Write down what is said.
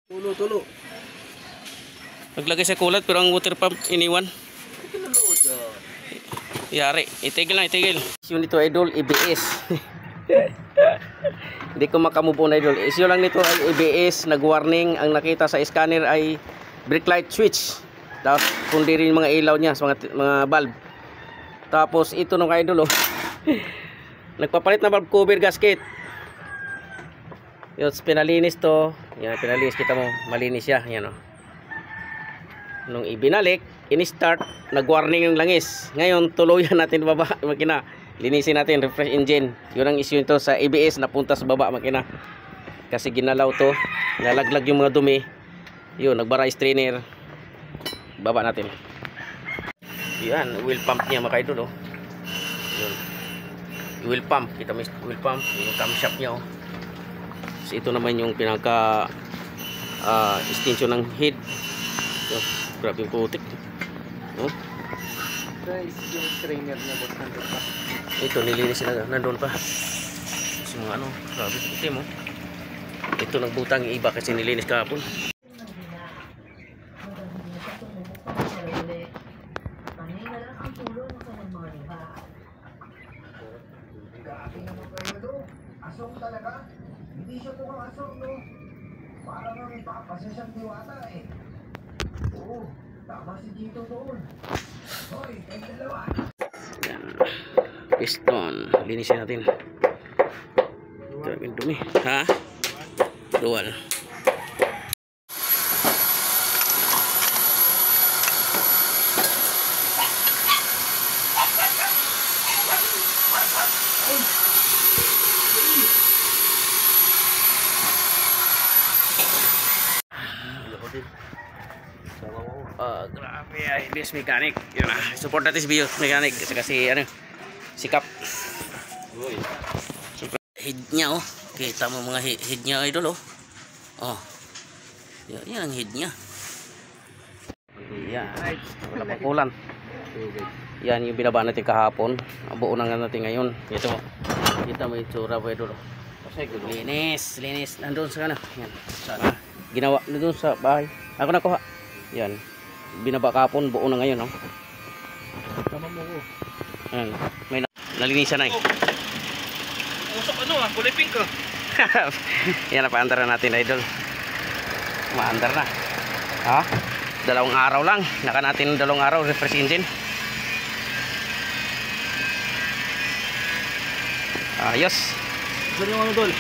Tulo. Naglagay sa kulat pero ang water pump iniwan. Yari, itigil. Issue nito idol, ABS. Hindi ko makamove on idol. Issue lang nito ay ABS, nag-warning. Ang nakita sa scanner ay brake light switch. Tapos kundi rin mga ilaw niya, mga bulb. Tapos ito nung idol oh. Nagpapalit na valve cover gasket. Yung pinalinis to, yan pinalinis kita mo, malinis siya, yan oh. Nung ibinalik, in-start, nag-warning yung langis. Ngayon, tuluyan natin baba makina. Linisin natin, refresh engine. Yun ang issue nito sa ABS, napunta sa baba makina. Kasi ginalaw to, nalaglag yung mga dumi. Yun, nagbara strainer. Baba natin. Yan, wheel pump niya mga idol oh. Yun. Wheel pump, kita mo yung wheel pump, yung camshaft niya oh. So, ito naman yung pinaka extension ng head. So, grabe yung putik. Oh. Guys, yung trainer niya boss nandun pa. Ito nilinis sila, nandun pa. So, ano, grabe itim oh. Ito nagbutang yung iba kasi nilinis kahapon. Asong talaga? Hindi siya mukhang asong, no? Parang nga may papasa siyang diwata, eh. Oo, tama si Dito doon. Hoy, kayo dalawa. Yan. Piston. Linisin natin. Grabe yung dumi. Ha? Dual. Grabe ay BS mechanic. Yun na. Support natin si BS mechanic kasi ano, sikap. Head niya oh. Kita mo mga head niya idol oh. Oh. Yan ang head niya. Yan. Wala pa kulan. Yan yung binaba natin kahapon. Buo na nga natin ngayon. Ito. Kita mo yung tsura po idol oh. Linis. Nandun sa ano. Yan. Sana. Ginawa nandun sa bahay. Ako nakuha. Yan. Binaba kahapon, buo na ngayon, no? Tama mo ko. Ayan. May nalinisan na eh. Usap ano ah, kulay pink ah. Yan, napaandar na natin, idol. Maandar na. Ha? 2 araw lang. Naka natin 2 araw, refresh engine. Ayos. Saan yung ano tol?